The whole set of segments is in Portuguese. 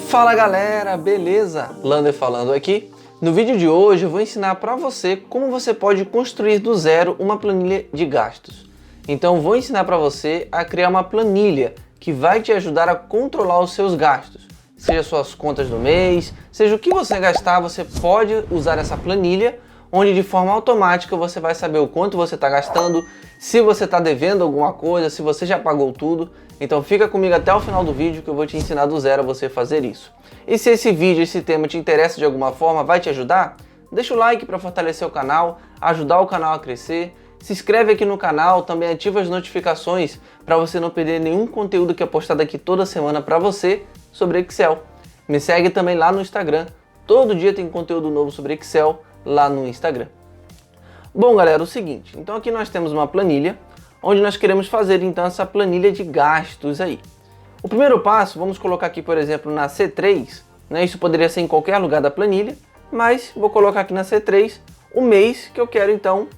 Fala galera, beleza? Lander falando aqui. No vídeo de hoje eu vou ensinar para você como você pode construir do zero uma planilha de gastos. Então vou ensinar para você a criar uma planilha que vai te ajudar a controlar os seus gastos. Seja suas contas do mês, seja o que você gastar, você pode usar essa planilha, onde de forma automática você vai saber o quanto você está gastando, se você está devendo alguma coisa, se você já pagou tudo. Então fica comigo até o final do vídeo que eu vou te ensinar do zero a você fazer isso. E se esse vídeo, esse tema te interessa de alguma forma, vai te ajudar? Deixa o like para fortalecer o canal, ajudar o canal a crescer. Se inscreve aqui no canal, também ativa as notificações para você não perder nenhum conteúdo que é postado aqui toda semana para você sobre Excel. Me segue também lá no Instagram, todo dia tem conteúdo novo sobre Excel lá no Instagram. Bom galera, o seguinte, então aqui nós temos uma planilha, onde nós queremos fazer então essa planilha de gastos aí. O primeiro passo, vamos colocar aqui por exemplo na C3, né? Isso poderia ser em qualquer lugar da planilha, mas vou colocar aqui na C3 o mês que eu quero então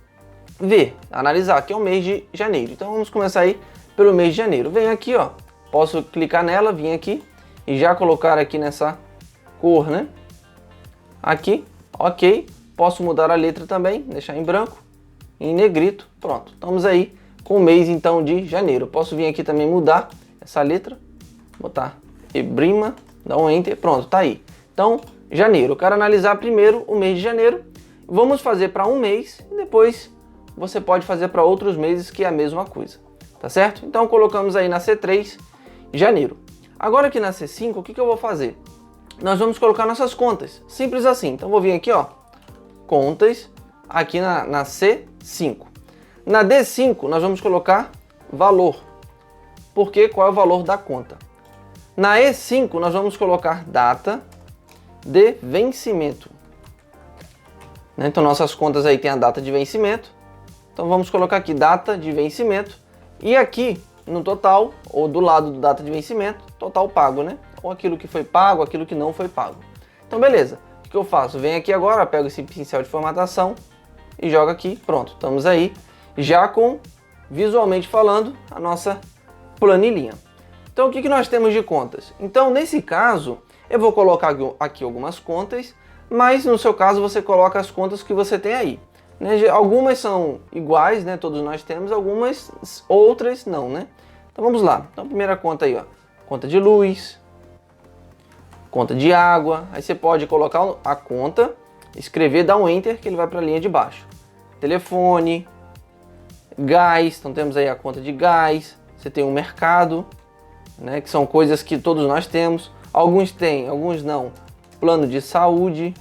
ver, analisar, que é o mês de janeiro. Então vamos começar aí pelo mês de janeiro. Venho aqui, ó, posso clicar nela, vir aqui e já colocar aqui nessa cor, né? Aqui, ok. Posso mudar a letra também, deixar em branco, em negrito, pronto. Estamos aí com o mês então de janeiro. Posso vir aqui também mudar essa letra, botar Ebrima, dar um Enter, pronto, tá aí. Então, janeiro, eu quero analisar primeiro o mês de janeiro. Vamos fazer para um mês e depois você pode fazer para outros meses que é a mesma coisa, tá certo? Então colocamos aí na C3, janeiro. Agora aqui na C5, o que eu vou fazer? Nós vamos colocar nossas contas, simples assim. Então vou vir aqui, ó, contas, aqui na C5. Na D5 nós vamos colocar valor, porque qual é o valor da conta. Na E5 nós vamos colocar data de vencimento. Então nossas contas aí tem a data de vencimento, então vamos colocar aqui data de vencimento e aqui no total, ou do lado do data de vencimento, total pago, né? Ou aquilo que foi pago, aquilo que não foi pago. Então beleza. O que eu faço? Venho aqui agora, pego esse pincel de formatação e jogo aqui, pronto, estamos aí já com, visualmente falando, a nossa planilhinha. Então o que nós temos de contas? Então nesse caso, eu vou colocar aqui algumas contas, mas no seu caso você coloca as contas que você tem aí. Né? Algumas são iguais, né? Todos nós temos, algumas outras não, né? Então vamos lá. Então a primeira conta aí, ó, conta de luz, conta de água, aí você pode colocar a conta, escrever, dar um Enter, que ele vai para a linha de baixo. Telefone, gás, então temos aí a conta de gás, você tem um mercado, né, que são coisas que todos nós temos, alguns têm, alguns não. Plano de saúde,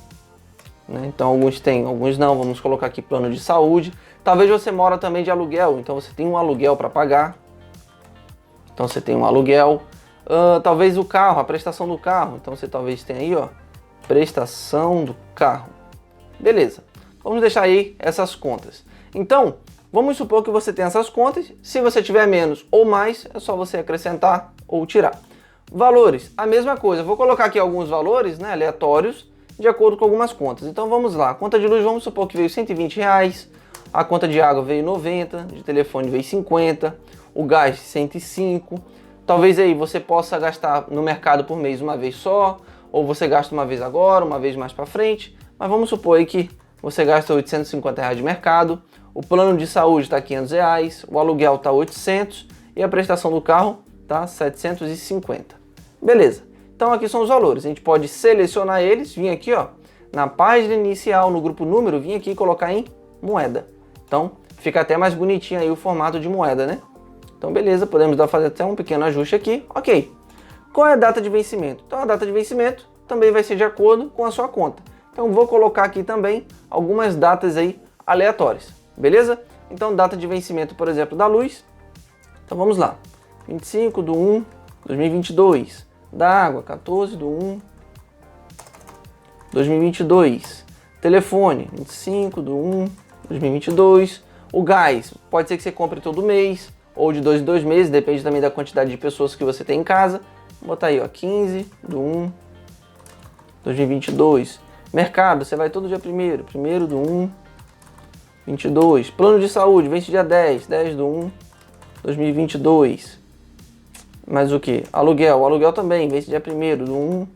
né, então alguns têm, alguns não, vamos colocar aqui plano de saúde. Talvez você mora também de aluguel, então você tem um aluguel para pagar, então você tem um aluguel. Talvez o carro, a prestação do carro, então você talvez tenha aí, ó, prestação do carro. Beleza, vamos deixar aí essas contas. Então, vamos supor que você tem essas contas, se você tiver menos ou mais, é só você acrescentar ou tirar. Valores, a mesma coisa, vou colocar aqui alguns valores, né, aleatórios, de acordo com algumas contas. Então vamos lá, a conta de luz, vamos supor que veio R$120, a conta de água veio 90, de telefone veio 50, o gás 105. Talvez aí você possa gastar no mercado por mês uma vez só, ou você gasta uma vez agora, uma vez mais para frente, mas vamos supor aí que você gasta R$850 de mercado, o plano de saúde está R$500, o aluguel está 800 e a prestação do carro está 750. Beleza, então aqui são os valores, a gente pode selecionar eles, vir aqui, ó, na página inicial, no grupo número, vir aqui e colocar em moeda. Então fica até mais bonitinho aí o formato de moeda, né? Então beleza, podemos fazer até um pequeno ajuste aqui, ok. Qual é a data de vencimento? Então a data de vencimento também vai ser de acordo com a sua conta. Então vou colocar aqui também algumas datas aí aleatórias, beleza? Então data de vencimento, por exemplo, da luz. Então vamos lá, 25/1/2022. Da água, 14/1/2022. Telefone, 25/1/2022. O gás, pode ser que você compre todo mês, ou de 2 em 2 meses, depende também da quantidade de pessoas que você tem em casa. Vou botar aí, ó, 15/1/2022. Mercado, você vai todo dia 1º/1/22. Plano de saúde, vence dia 10/1/2022. Mais o que? Aluguel. O aluguel também vence dia 1º/1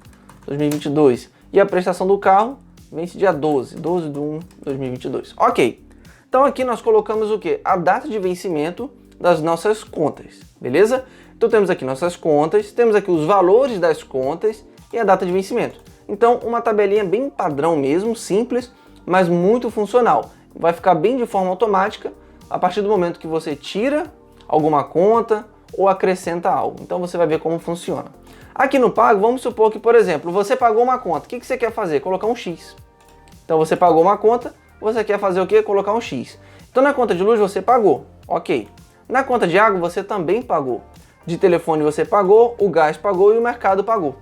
2022. E a prestação do carro vence dia 12 de 1 de 2022. Ok. Então aqui nós colocamos o quê? A data de vencimento das nossas contas, beleza? Então temos aqui nossas contas, temos aqui os valores das contas e a data de vencimento. Então uma tabelinha bem padrão mesmo, simples, mas muito funcional. Vai ficar bem de forma automática a partir do momento que você tira alguma conta ou acrescenta algo. Então você vai ver como funciona. Aqui no Pago, vamos supor que, por exemplo, você pagou uma conta. O que você quer fazer? Colocar um X. Então você pagou uma conta, você quer fazer o quê? Colocar um X. Então na conta de luz você pagou, ok. Na conta de água você também pagou. De telefone você pagou, o gás pagou e o mercado pagou.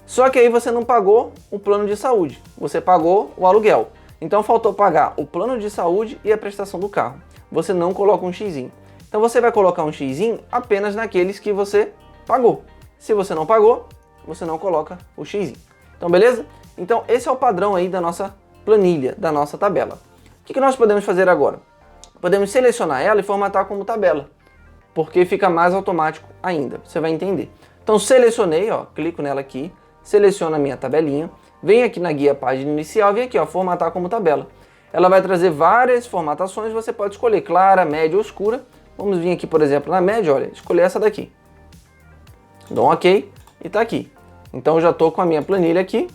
Só que aí você não pagou o plano de saúde, você pagou o aluguel. Então faltou pagar o plano de saúde e a prestação do carro. Você não coloca um Xzinho. Então você vai colocar um Xzinho apenas naqueles que você pagou. Se você não pagou, você não coloca o Xzinho. Então beleza? Então esse é o padrão aí da nossa planilha, da nossa tabela. O que nós podemos fazer agora? Podemos selecionar ela e formatar como tabela, porque fica mais automático ainda, você vai entender. Então selecionei, ó, clico nela aqui, seleciono a minha tabelinha, venho aqui na guia página inicial, vem aqui, ó, formatar como tabela. Ela vai trazer várias formatações, você pode escolher clara, média ou escura. Vamos vir aqui, por exemplo, na média, olha, escolher essa daqui. Dou um ok e tá aqui. Então eu já estou com a minha planilha aqui,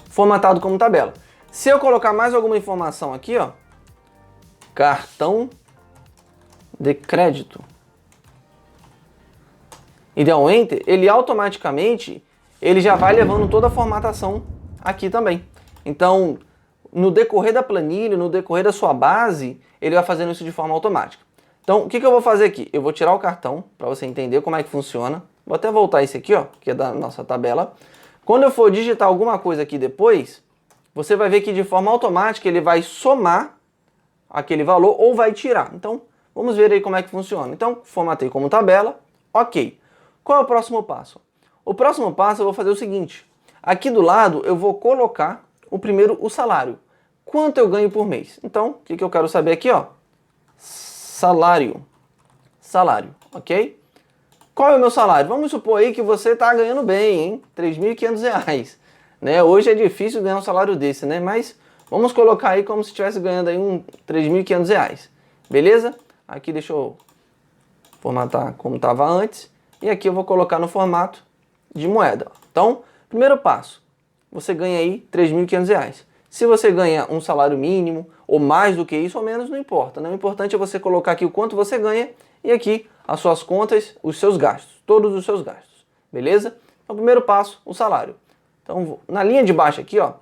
formatado como tabela. Se eu colocar mais alguma informação aqui, ó, cartão de crédito, e der um Enter, ele automaticamente ele já vai levando toda a formatação aqui também. Então, no decorrer da planilha, no decorrer da sua base, ele vai fazendo isso de forma automática. Então, o que eu vou fazer aqui? Eu vou tirar o cartão, para você entender como é que funciona. Vou até voltar esse aqui, ó, que é da nossa tabela. Quando eu for digitar alguma coisa aqui depois, você vai ver que de forma automática ele vai somar aquele valor ou vai tirar. Então, vamos ver aí como é que funciona. Então, formatei como tabela, ok. Qual é o próximo passo? O próximo passo eu vou fazer o seguinte. Aqui do lado eu vou colocar o salário. Quanto eu ganho por mês? Então, o que eu quero saber aqui, ó? Salário, ok? Qual é o meu salário? Vamos supor aí que você está ganhando bem, hein? R$3.500, né? Hoje é difícil ganhar um salário desse, né? Mas vamos colocar aí como se estivesse ganhando aí R$3.500, beleza? Aqui deixa eu formatar como estava antes. E aqui eu vou colocar no formato de moeda. Então, primeiro passo, você ganha aí R$3.500. Se você ganha um salário mínimo, ou mais do que isso, ou menos, não importa. Né? O importante é você colocar aqui o quanto você ganha e aqui as suas contas, os seus gastos, todos os seus gastos, beleza? Então, primeiro passo, o salário. Então, na linha de baixo aqui, ó, o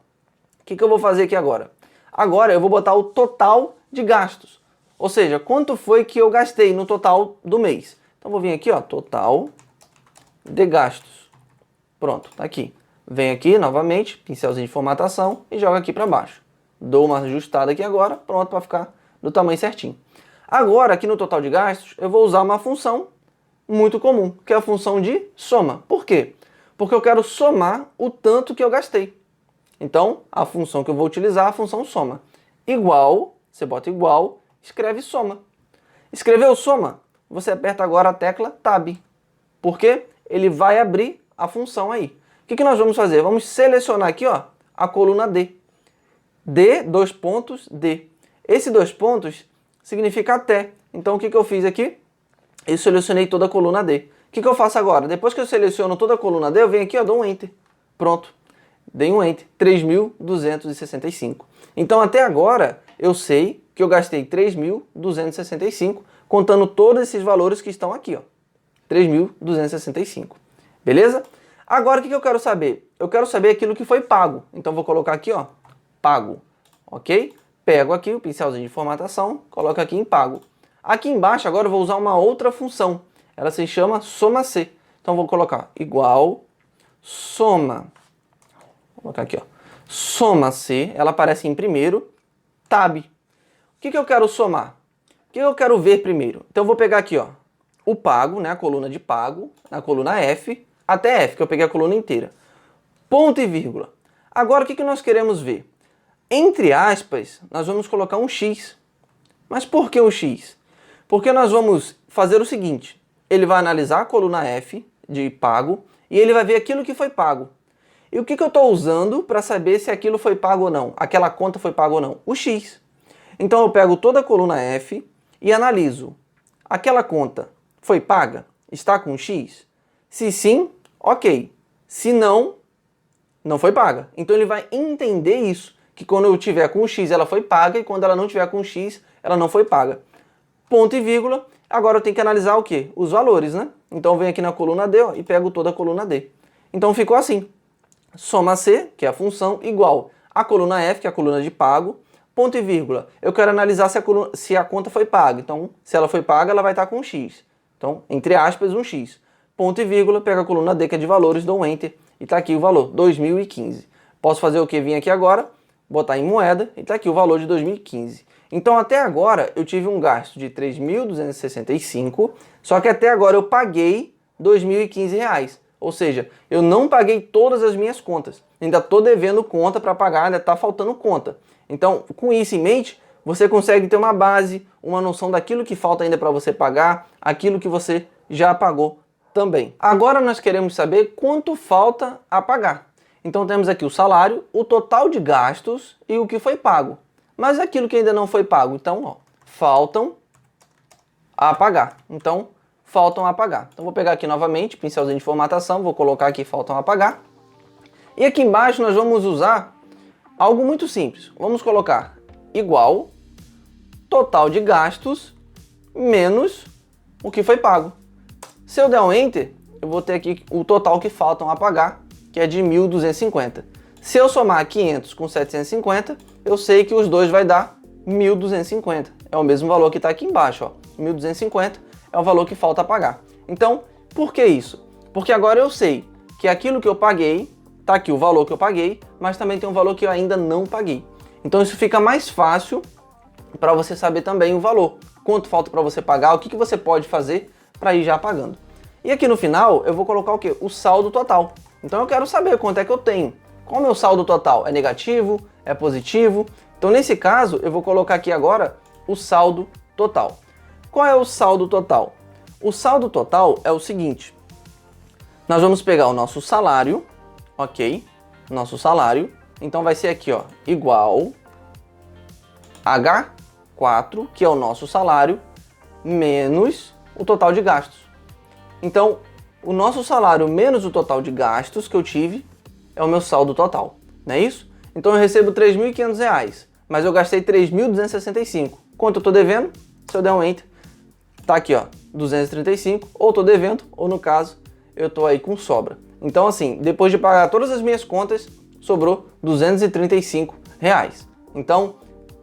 que eu vou fazer aqui agora? Agora eu vou botar o total de gastos, ou seja, quanto foi que eu gastei no total do mês. Então, vou vir aqui, ó, total de gastos. Pronto, tá aqui. Venho aqui novamente, pincelzinho de formatação e jogo aqui para baixo. Dou uma ajustada aqui agora, pronto para ficar do tamanho certinho. Agora, aqui no total de gastos, eu vou usar uma função muito comum, que é a função de soma. Por quê? Porque eu quero somar o tanto que eu gastei. Então, a função que eu vou utilizar é a função soma. Igual, você bota igual, escreve soma. Escreveu soma? Você aperta agora a tecla Tab. Por quê? Ele vai abrir a função aí. O que nós vamos fazer? Vamos selecionar aqui, ó, a coluna D. D, dois pontos, D. Esse dois pontos significa até. Então, o que eu fiz aqui? Eu selecionei toda a coluna D. O que eu faço agora? Depois que eu seleciono toda a coluna D, eu venho aqui, ó, dou um Enter. Pronto. Dei um Enter. 3.265. Então, até agora, eu sei que eu gastei 3.265, contando todos esses valores que estão aqui, ó. 3.265. Beleza? Agora, o que eu quero saber? Eu quero saber aquilo que foi pago. Então, vou colocar aqui, ó, pago. Ok? Pego aqui o pincelzinho de formatação, coloco aqui em pago. Aqui embaixo, agora, eu vou usar uma outra função. Ela se chama soma-C. Então, vou colocar igual soma. Vou colocar aqui, ó. Soma-C. Ela aparece em primeiro. Tab. O que eu quero somar? O que eu quero ver primeiro? Então, eu vou pegar aqui, ó, o pago, né, a coluna de pago, na coluna F, até F, que eu peguei a coluna inteira. Ponto e vírgula. Agora, o que nós queremos ver? Entre aspas, nós vamos colocar um X. Mas por que um X? Porque nós vamos fazer o seguinte. Ele vai analisar a coluna F de pago e ele vai ver aquilo que foi pago. E o que eu estou usando para saber se aquilo foi pago ou não? Aquela conta foi paga ou não? O X. Então eu pego toda a coluna F e analiso. Aquela conta foi paga? Está com X? Se sim, ok. Se não, não foi paga. Então ele vai entender isso, que quando eu tiver com X ela foi paga e quando ela não tiver com X ela não foi paga. Ponto e vírgula. Agora eu tenho que analisar o quê? Os valores, né? Então eu venho aqui na coluna D, ó, e pego toda a coluna D. Então ficou assim. Soma C, que é a função, igual a coluna F, que é a coluna de pago, ponto e vírgula. Eu quero analisar se a conta foi paga. Então, se ela foi paga, ela vai estar com X. Então, entre aspas, um X. Ponto e vírgula, pego a coluna D, que é de valores, dou um Enter, e está aqui o valor, 2015. Posso fazer o que? Vim aqui agora, botar em moeda, e está aqui o valor de 2015. Então, até agora, eu tive um gasto de 3.265, só que até agora eu paguei R$ 2.015. Ou seja, eu não paguei todas as minhas contas. Ainda estou devendo conta para pagar, ainda está faltando conta. Então, com isso em mente, você consegue ter uma base, uma noção daquilo que falta ainda para você pagar, aquilo que você já pagou também. Agora nós queremos saber quanto falta a pagar. Então temos aqui o salário, o total de gastos e o que foi pago. Mas aquilo que ainda não foi pago, então, ó, faltam a pagar. Então, faltam a pagar. Então vou pegar aqui novamente, pincelzinho de formatação, vou colocar aqui faltam a pagar. E aqui embaixo nós vamos usar algo muito simples. Vamos colocar igual total de gastos menos o que foi pago. Se eu der um Enter, eu vou ter aqui o total que faltam a pagar, que é de 1.250. Se eu somar 500 com 750, eu sei que os dois vai dar 1.250. É o mesmo valor que está aqui embaixo, ó. 1.250 é o valor que falta pagar. Então, por que isso? Porque agora eu sei que aquilo que eu paguei, tá aqui o valor que eu paguei, mas também tem um valor que eu ainda não paguei. Então isso fica mais fácil para você saber também o valor. Quanto falta para você pagar, o que você pode fazer para ir já pagando. E aqui no final eu vou colocar o quê? O saldo total. Então eu quero saber quanto é que eu tenho. Qual é o meu saldo total? É negativo? É positivo? Então nesse caso eu vou colocar aqui agora o saldo total. Qual é o saldo total? O saldo total é o seguinte. Nós vamos pegar o nosso salário, ok? Nosso salário. Então vai ser aqui, ó, igual H4, que é o nosso salário, menos o total de gastos. Então, o nosso salário menos o total de gastos que eu tive é o meu saldo total, não é isso? Então eu recebo R$ 3.500, mas eu gastei 3.265. Quanto eu estou devendo? Se eu der um Enter, tá aqui, ó, 235, ou estou devendo, ou no caso, eu estou aí com sobra. Então assim, depois de pagar todas as minhas contas, sobrou R$ 235. Então,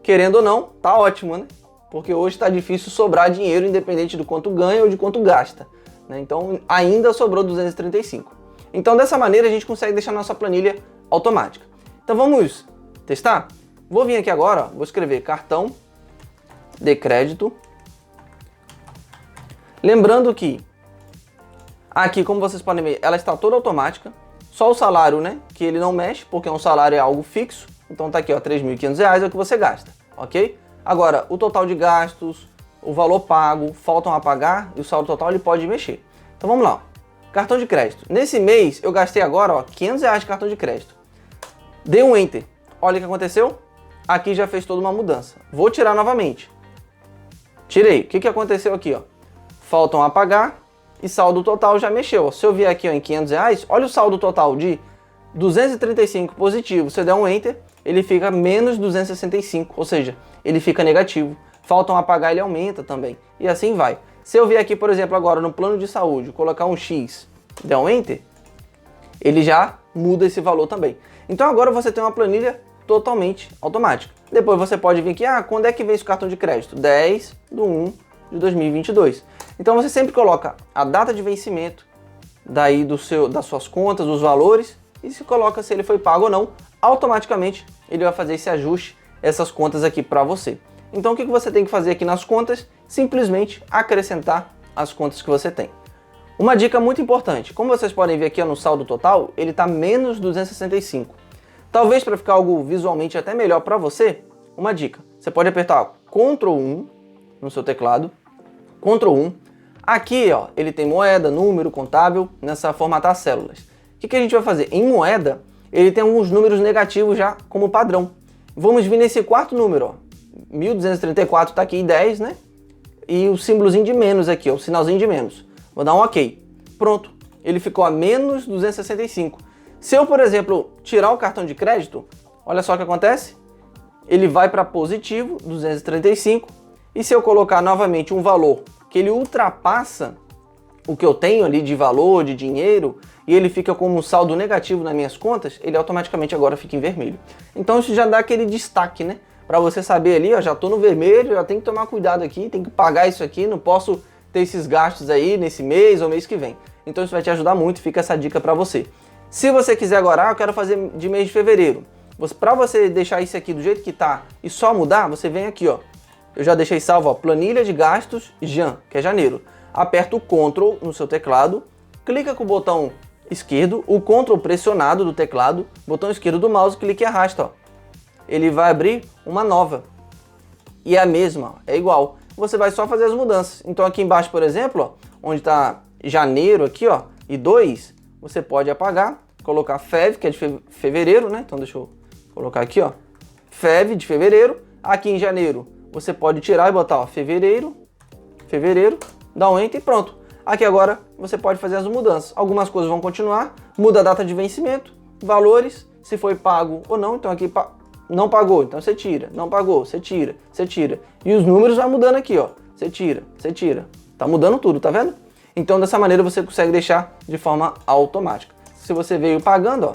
querendo ou não, tá ótimo, né? Porque hoje está difícil sobrar dinheiro independente do quanto ganha ou de quanto gasta, né? Então, ainda sobrou 235. Então, dessa maneira, a gente consegue deixar nossa planilha automática. Então, vamos testar? Vou vir aqui agora, ó, vou escrever cartão de crédito. Lembrando que aqui, como vocês podem ver, ela está toda automática. Só o salário, né, que ele não mexe, porque um salário é algo fixo. Então tá aqui, ó, R$ 3.500 é o que você gasta, ok? Agora, o total de gastos, o valor pago, faltam a pagar e o saldo total ele pode mexer. Então vamos lá, ó. Cartão de crédito. Nesse mês eu gastei agora, ó, R$ 500 de cartão de crédito. Dei um Enter. Olha o que aconteceu. Aqui já fez toda uma mudança. Vou tirar novamente. Tirei. O que aconteceu aqui, ó? Faltam a pagar e saldo total já mexeu. Se eu vier aqui, ó, em R$ 500, olha o saldo total de 235 positivo. Se eu der um Enter, ele fica menos 265, ou seja, ele fica negativo. Faltam a pagar, ele aumenta também. E assim vai. Se eu vier aqui, por exemplo, agora no plano de saúde, colocar um X, der um Enter, ele já muda esse valor também. Então agora você tem uma planilha totalmente automática. Depois você pode vir aqui, quando é que vence o cartão de crédito? 10/1/2022. Então você sempre coloca a data de vencimento, daí das suas contas, os valores, e se coloca se ele foi pago ou não, automaticamente ele vai fazer esse ajuste, essas contas aqui para você. Então o que você tem que fazer aqui nas contas? Simplesmente acrescentar as contas que você tem. Uma dica muito importante, como vocês podem ver aqui no saldo total, ele está menos 265. Talvez para ficar algo visualmente até melhor para você, uma dica. Você pode apertar Ctrl 1 no seu teclado, Ctrl 1. Aqui, ó, ele tem moeda, número, contábil, nessa formatar células. O que a gente vai fazer? Em moeda, ele tem alguns números negativos já como padrão. Vamos vir nesse quarto número, ó. 1234 está aqui 10, né? E o símbolozinho de menos aqui, ó, o sinalzinho de menos. Vou dar um OK. Pronto, ele ficou a menos 265. Se eu, por exemplo, tirar o cartão de crédito, olha só o que acontece. Ele vai para positivo, 235. E se eu colocar novamente um valor que ele ultrapassa o que eu tenho ali de valor, de dinheiro, e ele fica como um saldo negativo nas minhas contas, ele automaticamente agora fica em vermelho. Então isso já dá aquele destaque, né? Para você saber ali, ó, já tô no vermelho, já tem que tomar cuidado aqui, tem que pagar isso aqui, não posso ter esses gastos aí nesse mês ou mês que vem. Então isso vai te ajudar muito, fica essa dica para você. Se você quiser agora, eu quero fazer de mês de fevereiro. Para você deixar isso aqui do jeito que tá e só mudar, você vem aqui, ó. Eu já deixei salvo, ó, planilha de gastos Jan, que é janeiro. Aperta o Ctrl no seu teclado, clica com o botão esquerdo, o Ctrl pressionado do teclado, botão esquerdo do mouse, clica e arrasta, ó. Ele vai abrir uma nova. E é a mesma, é igual. Você vai só fazer as mudanças. Então aqui embaixo, por exemplo, ó, onde está janeiro aqui, ó, e 2, você pode apagar, colocar FEV, que é de fevereiro, né? Então deixa eu colocar aqui, ó, FEV de fevereiro. Aqui em janeiro, você pode tirar e botar, ó, fevereiro, dá um Enter e pronto. Aqui agora você pode fazer as mudanças. Algumas coisas vão continuar, muda a data de vencimento, valores, se foi pago ou não. Então aqui não pagou, então você tira, não pagou, você tira, você tira. E os números vai mudando aqui, ó, você tira, você tira. Tá mudando tudo, tá vendo? Então dessa maneira você consegue deixar de forma automática. Se você veio pagando, ó,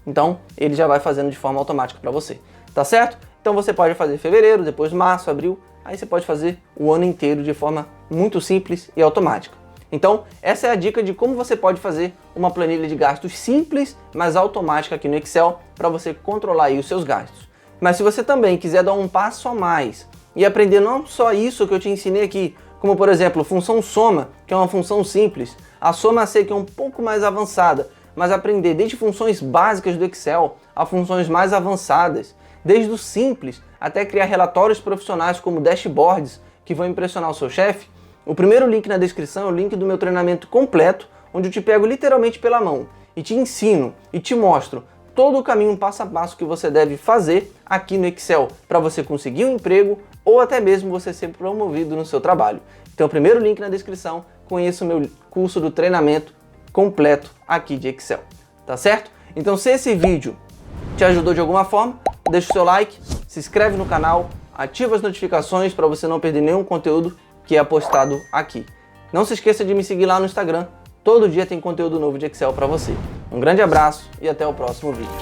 então ele já vai fazendo de forma automática para você, tá certo? Então você pode fazer fevereiro, depois março, abril, aí você pode fazer o ano inteiro de forma muito simples e automática. Então essa é a dica de como você pode fazer uma planilha de gastos simples, mas automática aqui no Excel para você controlar aí os seus gastos. Mas se você também quiser dar um passo a mais e aprender não só isso que eu te ensinei aqui, como por exemplo função soma, que é uma função simples, a soma C, que é um pouco mais avançada, mas aprender desde funções básicas do Excel a funções mais avançadas, desde o simples até criar relatórios profissionais como dashboards que vão impressionar o seu chefe, o primeiro link na descrição é o link do meu treinamento completo, onde eu te pego literalmente pela mão e te ensino e te mostro todo o caminho passo a passo que você deve fazer aqui no Excel para você conseguir um emprego ou até mesmo você ser promovido no seu trabalho. Então o primeiro link na descrição, conheça o meu curso do treinamento completo aqui de Excel, tá certo? Então se esse vídeo te ajudou de alguma forma, deixa o seu like, se inscreve no canal, ativa as notificações para você não perder nenhum conteúdo que é postado aqui. Não se esqueça de me seguir lá no Instagram, todo dia tem conteúdo novo de Excel para você. Um grande abraço e até o próximo vídeo.